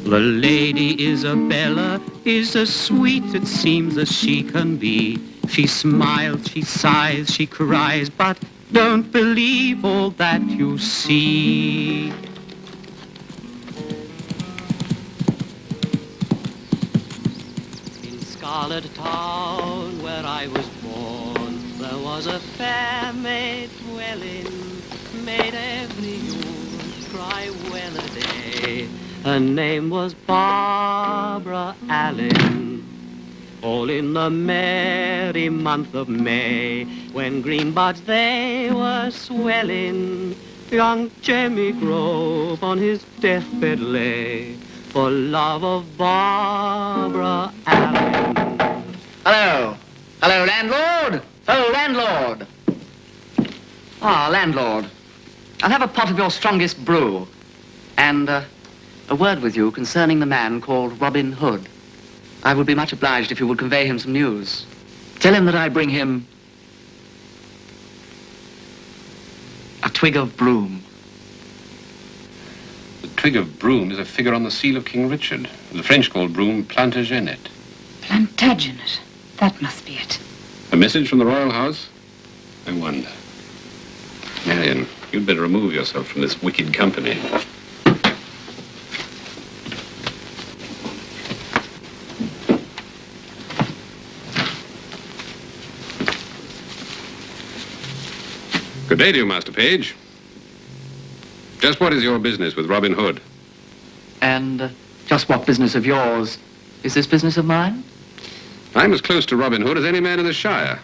The Lady Isabella is as sweet, it seems, as she can be. She smiles, she sighs, she cries, but don't believe all that you see. In Scarlet Town, where I was born, there was a fair maid dwelling, made every youth cry well a day. Her name was Barbara Allen. All in the merry month of May, when green buds they were swelling, young Jemmy Grove on his deathbed lay, for love of Barbara Allen. Hello. Hello, landlord. Oh, landlord. Ah, landlord. I'll have a pot of your strongest brew. And, a word with you concerning the man called Robin Hood. I would be much obliged if you would convey him some news. Tell him that I bring him a twig of broom. The twig of broom is a figure on the seal of King Richard. The French called broom Plantagenet. Plantagenet. That must be it. A message from the royal house? I wonder. Marion, you'd better remove yourself from this wicked company. Good day to you, Master Page. Just what is your business with Robin Hood? And just what business of yours is this business of mine? I'm as close to Robin Hood as any man in the Shire.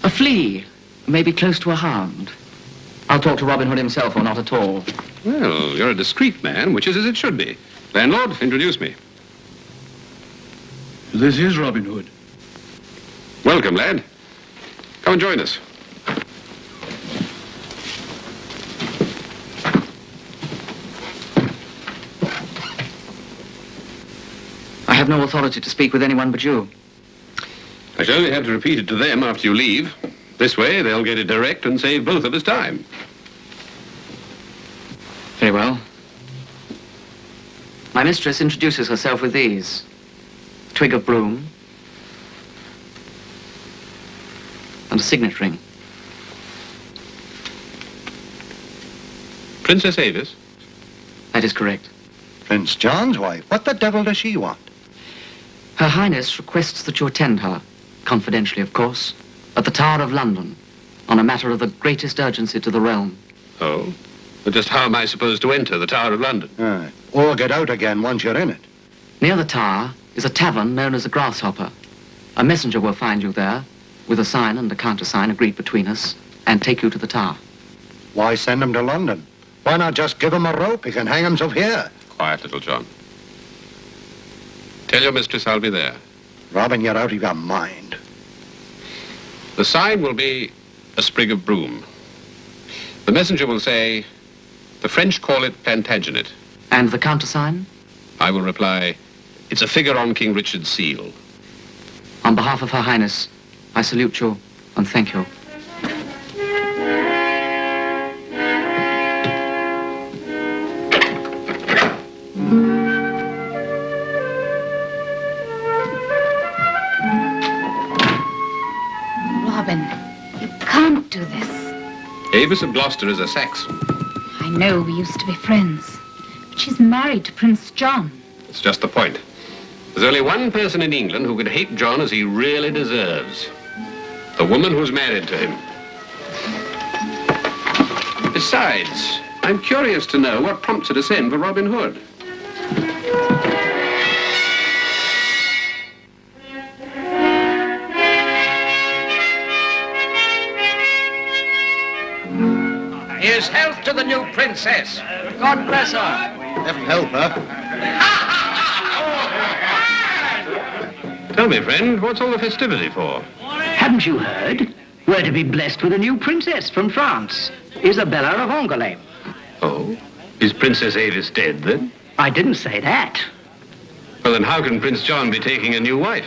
A flea may be close to a hound. I'll talk to Robin Hood himself or not at all. Well, you're a discreet man, which is as it should be. Landlord, introduce me. This is Robin Hood. Welcome, lad. Come and join us. I have no authority to speak with anyone but you. I shall only have to repeat it to them after you leave. This way, they'll get it direct and save both of us time. Very well. My mistress introduces herself with these. Twig of broom. And a signet ring. Princess Avice? That is correct. Prince John's wife? What the devil does she want? Her Highness requests that you attend her, confidentially of course, at the Tower of London, on a matter of the greatest urgency to the realm. Oh? But just how am I supposed to enter the Tower of London? Or get out again once you're in it. Near the tower is a tavern known as the Grasshopper. A messenger will find you there, with a sign and a countersign agreed between us, and take you to the tower. Why send him to London? Why not just give him a rope? He can hang himself here. Quiet, little John. Tell your mistress I'll be there. Robin, you're out of your mind. The sign will be a sprig of broom. The messenger will say, the French call it Plantagenet. And the countersign? I will reply, it's a figure on King Richard's seal. On behalf of Her Highness, I salute you and thank you. Robin, you can't do this. Avice of Gloucester is a Saxon. I know we used to be friends, but she's married to Prince John. It's just the point. There's only one person in England who could hate John as he really deserves. The woman who's married to him. Besides, I'm curious to know what prompts her to send for Robin Hood. Here's health to the new princess. God bless her. Heaven help her. Tell me, friend, what's all the festivity for? Haven't you heard? We're to be blessed with a new princess from France, Isabella of Angouleme. Oh? Is Princess Avice dead, then? I didn't say that. Well, then how can Prince John be taking a new wife?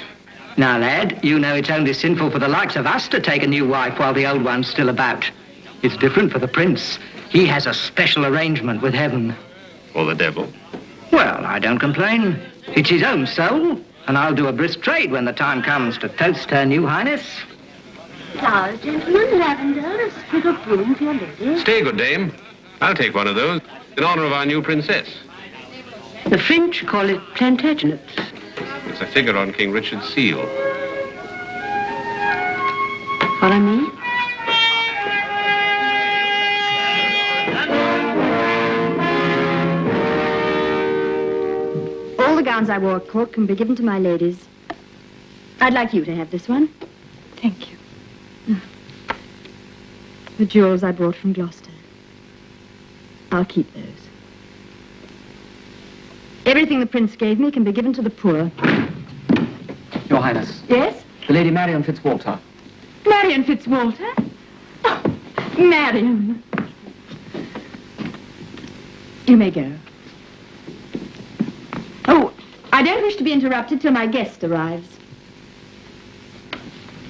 Now, lad, you know it's only sinful for the likes of us to take a new wife while the old one's still about. It's different for the prince. He has a special arrangement with heaven. Or the devil? Well, I don't complain. It's his own soul, and I'll do a brisk trade when the time comes to toast her new highness. Flowers, gentlemen, lavender, a sprig of broom for your lady. Stay, good dame. I'll take one of those in honor of our new princess. The French call it Plantagenet. It's a figure on King Richard's seal. Follow me. All the gowns I wore at court can be given to my ladies. I'd like you to have this one. Thank you. The jewels I brought from Gloucester. I'll keep those. Everything the prince gave me can be given to the poor. Your Highness. Yes? The Lady Marion Fitzwalter. Marion Fitzwalter? Oh, Marion. You may go. Oh, I don't wish to be interrupted till my guest arrives.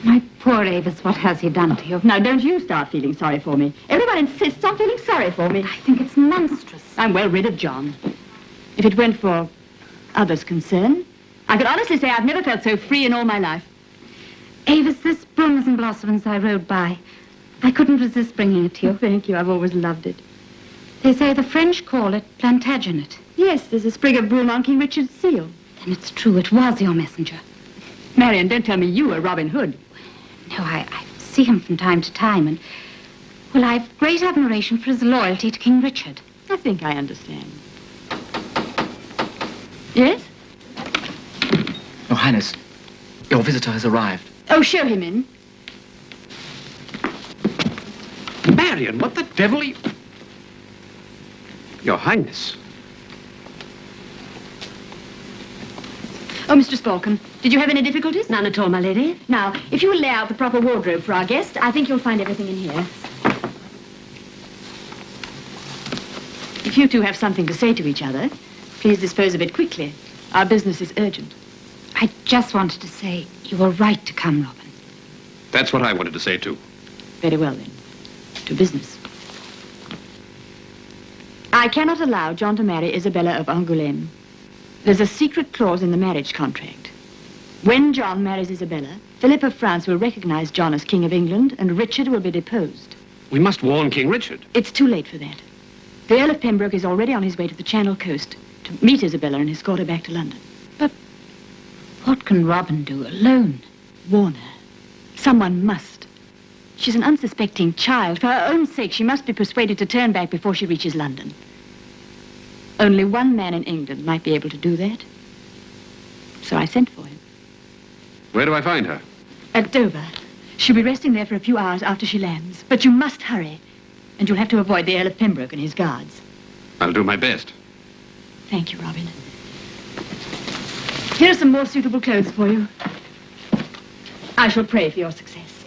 My poor Avis, what has he done to you? Now, don't you start feeling sorry for me. Everyone insists on feeling sorry for me. I think it's monstrous. I'm well rid of John. If it weren't for others' concern, I could honestly say I've never felt so free in all my life. Avis, this brooms and blossoms I rode by. I couldn't resist bringing it to you. Thank you. I've always loved it. They say the French call it Plantagenet. Yes, there's a sprig of broom on King Richard's seal. Then it's true, it was your messenger. Marion, don't tell me you were Robin Hood. No, I see him from time to time, and, well, I've great admiration for his loyalty to King Richard. I think I understand. Yes? Your Highness, your visitor has arrived. Oh, show him in. Marion, what the devil are you... Your Highness. Oh, Mistress Falcon, did you have any difficulties? None at all, my lady. Now, if you will lay out the proper wardrobe for our guest, I think you'll find everything in here. If you two have something to say to each other, please dispose of it quickly. Our business is urgent. I just wanted to say you were right to come, Robin. That's what I wanted to say, too. Very well, then. To business. I cannot allow John to marry Isabella of Angouleme. There's a secret clause in the marriage contract. When John marries Isabella, Philip of France will recognize John as King of England, and Richard will be deposed. We must warn King Richard. It's too late for that. The Earl of Pembroke is already on his way to the Channel coast to meet Isabella and escort her back to London. What can Robin do alone? Warn her. Someone must. She's an unsuspecting child. For her own sake, she must be persuaded to turn back before she reaches London. Only one man in England might be able to do that. So I sent for him. Where do I find her? At Dover. She'll be resting there for a few hours after she lands. But you must hurry. And you'll have to avoid the Earl of Pembroke and his guards. I'll do my best. Thank you, Robin. Here are some more suitable clothes for you. I shall pray for your success.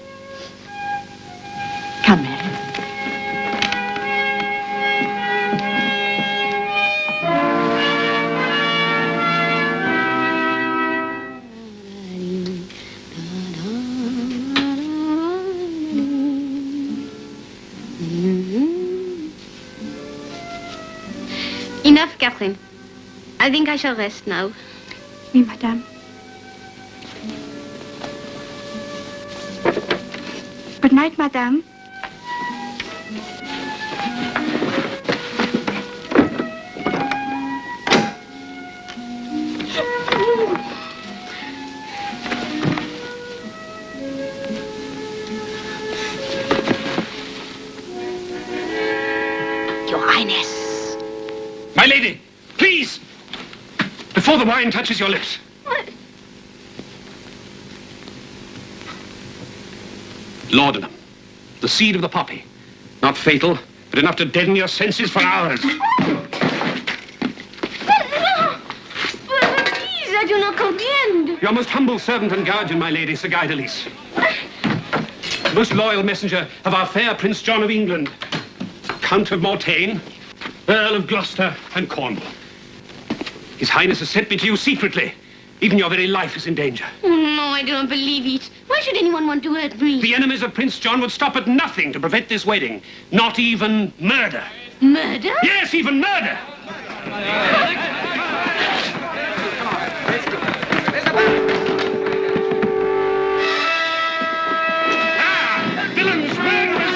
Come, Marion. Enough, Catherine. I think I shall rest now. Oui, madame. Good night, madame. Your Highness. My lady, please! Before the wine touches your lips. What? Laudanum, the seed of the poppy. Not fatal, but enough to deaden your senses for hours. Please, I do not comprehend. Your most humble servant and guardian, my lady, Sir Guy de Lys. Most loyal messenger of our fair Prince John of England. Count of Mortain, Earl of Gloucester and Cornwall. His Highness has sent me to you secretly. Even your very life is in danger. Oh, no, I don't believe it. Why should anyone want to hurt me? The enemies of Prince John would stop at nothing to prevent this wedding. Not even murder. Murder? Yes, even murder. Villains, murderers!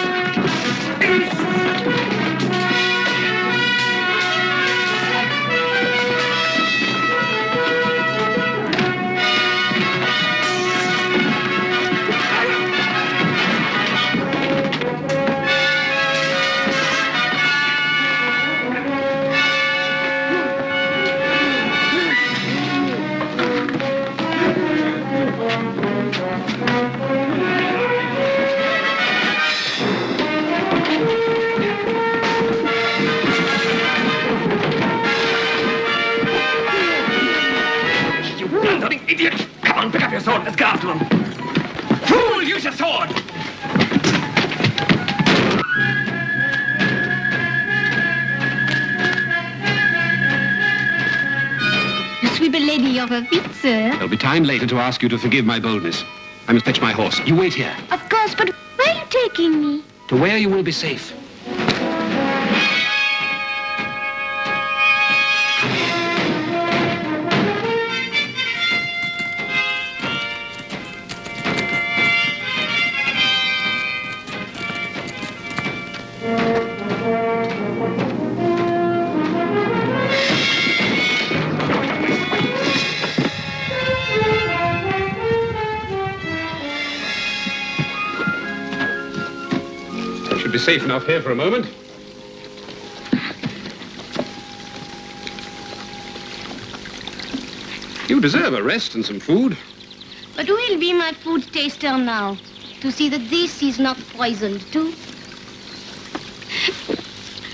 Idiot! Come on, pick up your sword. Let's go after them. Fool, use your sword! Je suis the Lady of Avice, sir. There'll be time later to ask you to forgive my boldness. I must fetch my horse. You wait here. Of course, but where are you taking me? To where you will be safe. Be safe enough here for a moment. You deserve a rest and some food. But who will be my food taster now? To see that this is not poisoned, too?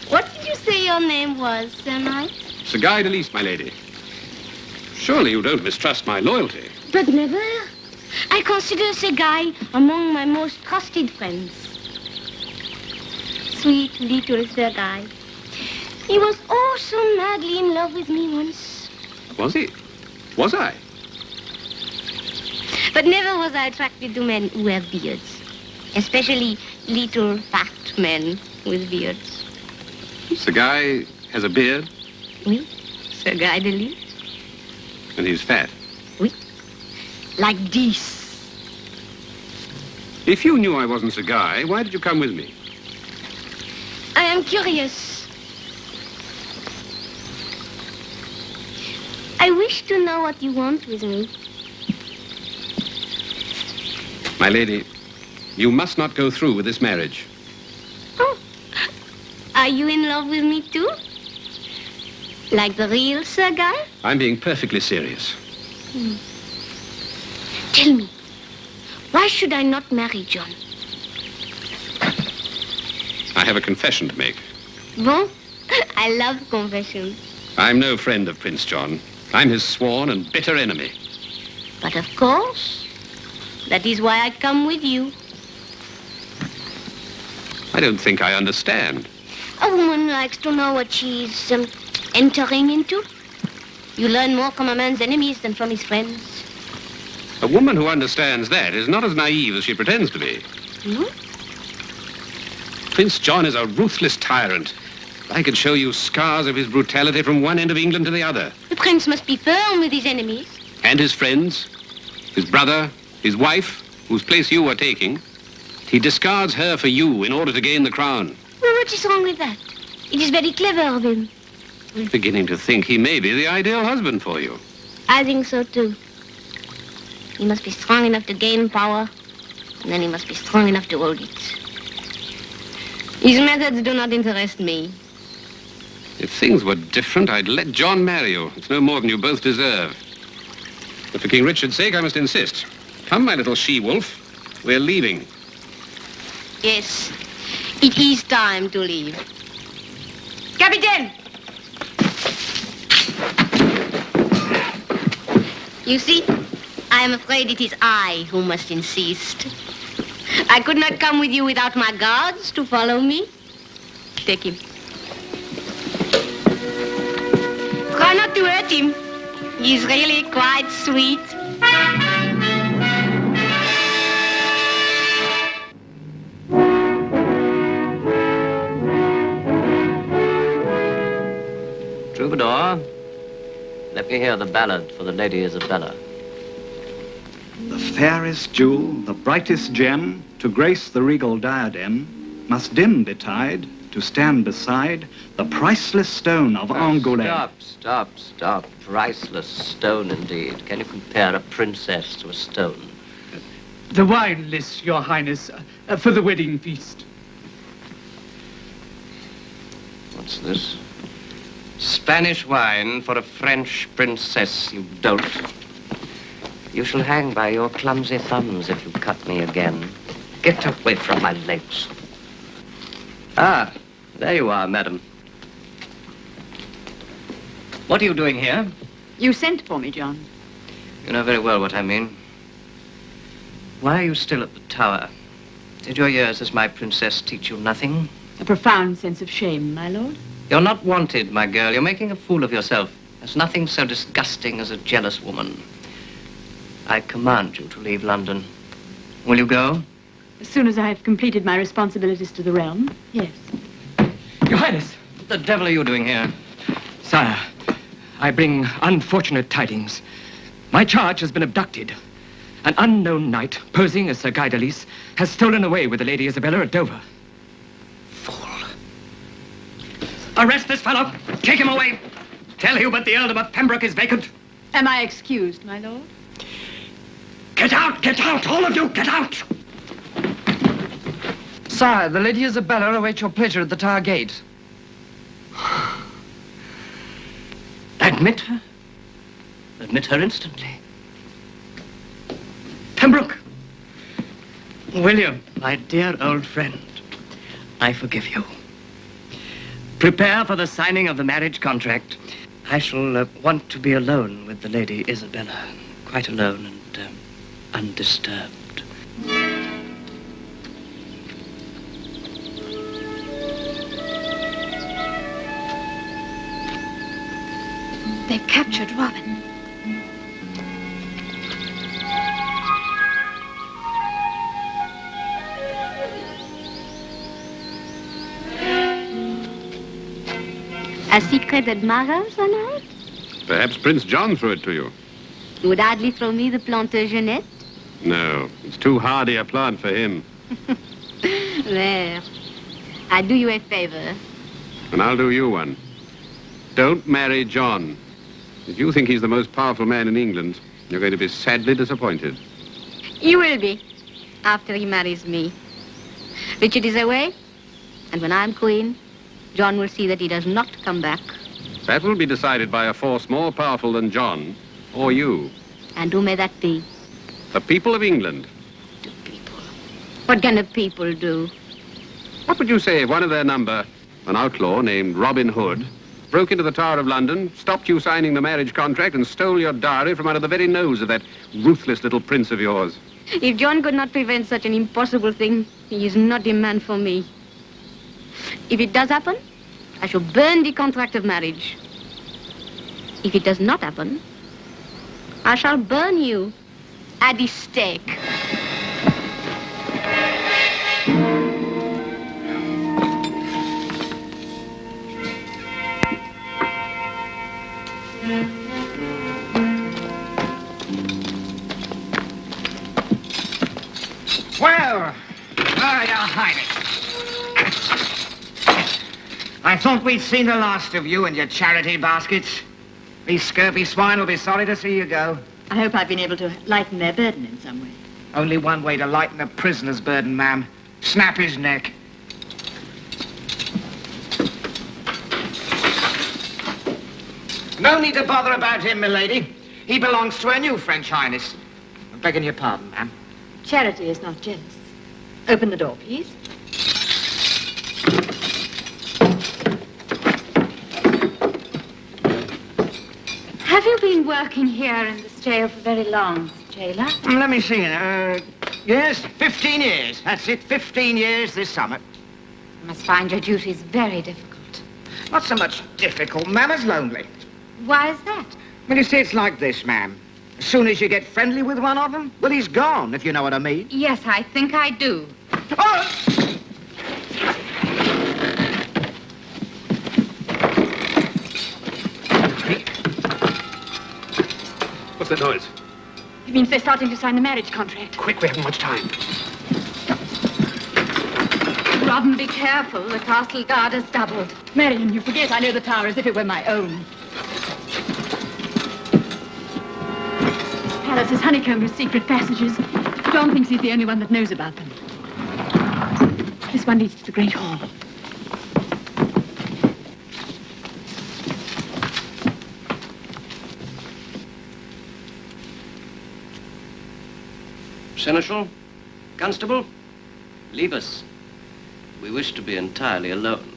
What did you say your name was, Sir Knight? Sir Guy de Lys, my lady. Surely you don't mistrust my loyalty. But never. I consider Sir Guy among my most trusted friends. Sweet little Sir Guy. He was oh so madly in love with me once. Was he? Was I? But never was I attracted to men who have beards. Especially little fat men with beards. Sir Guy has a beard? Oui, Sir Guy de Lys. And he's fat? Oui, like this. If you knew I wasn't Sir Guy, why did you come with me? I am curious. I wish to know what you want with me. My lady, you must not go through with this marriage. Oh, are you in love with me too? Like the real Sir Guy? I'm being perfectly serious. Tell me, why should I not marry John? I have a confession to make. Bon, I love confessions. I'm no friend of Prince John. I'm his sworn and bitter enemy. But of course, that is why I come with you. I don't think I understand. A woman likes to know what she's entering into. You learn more from a man's enemies than from his friends. A woman who understands that is not as naive as she pretends to be. Hmm? Prince John is a ruthless tyrant. I could show you scars of his brutality from one end of England to the other. The prince must be firm with his enemies. And his friends, his brother, his wife, whose place you are taking. He discards her for you in order to gain the crown. Well, what is wrong with that? It is very clever of him. I'm beginning to think he may be the ideal husband for you. I think so, too. He must be strong enough to gain power, and then he must be strong enough to hold it. His methods do not interest me. If things were different, I'd let John marry you. It's no more than you both deserve. But for King Richard's sake, I must insist. Come, my little she-wolf. We're leaving. Yes, it is time to leave. Captain! You see, I am afraid it is I who must insist. I could not come with you without my guards to follow me. Take him. Try not to hurt him. He's really quite sweet. Troubadour, let me hear the ballad for the Lady Isabella. The fairest jewel, the brightest gem, to grace the regal diadem, must dim betide to stand beside the priceless stone of Angouleme. Stop. Priceless stone, indeed. Can you compare a princess to a stone? The wine list, Your Highness, for the wedding feast. What's this? Spanish wine for a French princess, you dolt. You shall hang by your clumsy thumbs if you cut me again. Get away from my legs. Ah, there you are, madam. What are you doing here? You sent for me, John. You know very well what I mean. Why are you still at the tower? Did your years as my princess teach you nothing? A profound sense of shame, my lord. You're not wanted, my girl. You're making a fool of yourself. There's nothing so disgusting as a jealous woman. I command you to leave London. Will you go? As soon as I have completed my responsibilities to the realm, yes. Your Highness! What the devil are you doing here? Sire, I bring unfortunate tidings. My charge has been abducted. An unknown knight, posing as Sir Guy de Lys, has stolen away with the Lady Isabella at Dover. Arrest this fellow. Take him away. Tell Hubert the earldom of Pembroke is vacant. Am I excused, my lord? Get out, all of you, get out! Sire, the Lady Isabella awaits your pleasure at the Tower Gate. Admit her. Admit her instantly. Pembroke! William, my dear old friend, I forgive you. Prepare for the signing of the marriage contract. I shall want to be alone with the Lady Isabella. Quite alone and undisturbed. They've captured Robin. A secret admirer, Sir Knight? Perhaps Prince John threw it to you. You would hardly throw me the Plantagenet? No, it's too hardy a plant for him. There. I do you a favor. And I'll do you one. Don't marry John. If you think he's the most powerful man in England, you're going to be sadly disappointed. You will be, after he marries me. Richard is away, and when I'm queen, John will see that he does not come back. That will be decided by a force more powerful than John, or you. And who may that be? The people of England. The people. What can the people do? What would you say if one of their number, an outlaw named Robin Hood, broke into the Tower of London, stopped you signing the marriage contract, and stole your dowry from under the very nose of that ruthless little prince of yours? If John could not prevent such an impossible thing, he is not a man for me. If it does happen, I shall burn the contract of marriage. If it does not happen, I shall burn you at the stake. Well, Your Highness. I thought we'd seen the last of you and your charity baskets. These scurvy swine will be sorry to see you go. I hope I've been able to lighten their burden in some way. Only one way to lighten a prisoner's burden, ma'am. Snap his neck. No need to bother about him, milady. He belongs to a new French Highness. I'm begging your pardon, ma'am. Charity is not jealous. Open the door, please. Have you been working here in this jail for very long, jailer? Let me see. Yes, 15 years. That's it, 15 years this summer. You must find your duties very difficult. Not so much difficult, ma'am, as lonely. Why is that? Well, you see, it's like this, ma'am. As soon as you get friendly with one of them, well, he's gone, if you know what I mean. Yes, I think I do. Oh! What's that noise? It means they're starting to sign the marriage contract. Quick, we haven't much time. Robin, be careful. The castle guard has doubled. Marion, you forget I know the tower as if it were my own. The palace is honeycombed with secret passages. John thinks he's the only one that knows about them. This one leads to the Great Hall. Seneschal, Constable, leave us. We wish to be entirely alone.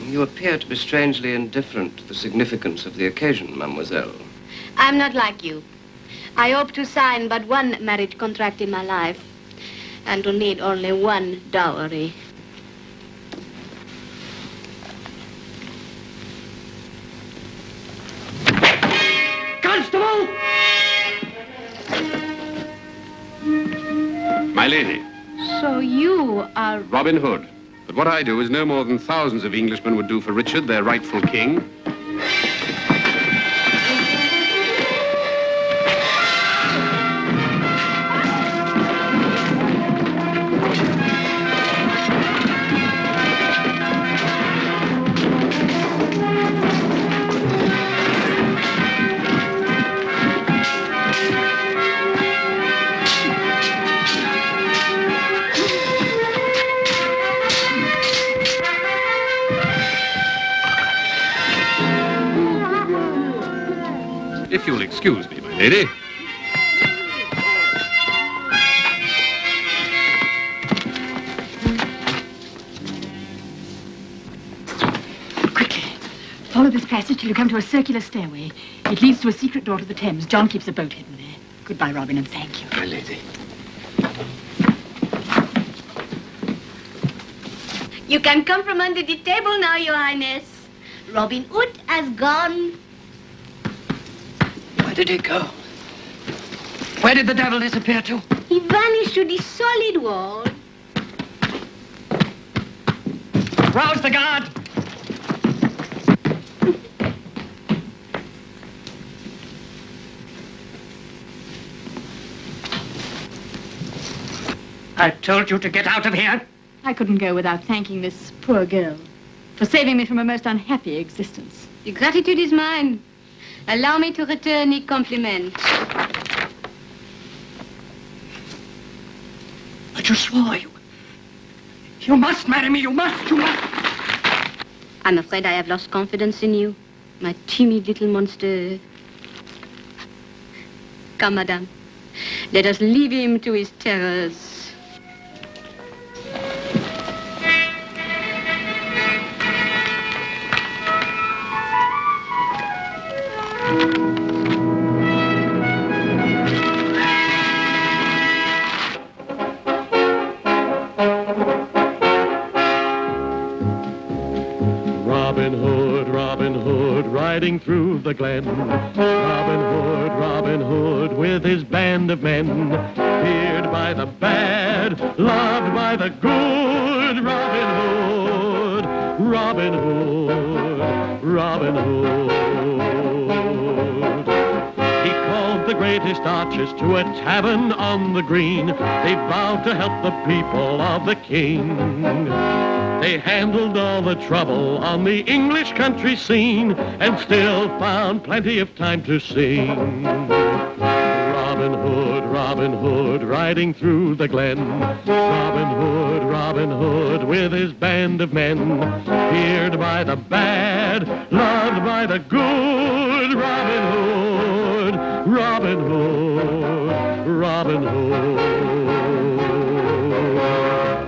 You appear to be strangely indifferent to the significance of the occasion, mademoiselle. I'm not like you. I hope to sign but one marriage contract in my life, and to need only one dowry. Constable! My lady, So you are... Robin Hood. But what I do is no more than thousands of Englishmen would do for Richard, their rightful king. If you'll excuse me, my lady. Quickly. Follow this passage till you come to a circular stairway. It leads to a secret door to the Thames. John keeps a boat hidden there. Goodbye, Robin, and thank you. My lady. You can come from under the table now, Your Highness. Robin Hood has gone. Where did he go? Where did the devil disappear to? He vanished to the solid wall. Rouse the guard! I told you to get out of here. I couldn't go without thanking this poor girl for saving me from a most unhappy existence. The gratitude is mine. Allow me to return the compliment. But you swore you must marry me, you must. I'm afraid I have lost confidence in you, my timid little monster. Come, madame. Let us leave him to his terrors. Robin Hood, riding through the glen. Robin Hood, with his band of men. Feared by the bad, loved by the good. Robin Hood. He called the greatest archers to a tavern on the green. They vowed to help the people of the king. They handled all the trouble on the English country scene and still found plenty of time to sing. Robin Hood, riding through the glen. Robin Hood, with his band of men. Feared by the bad, loved by the good. Robin Hood.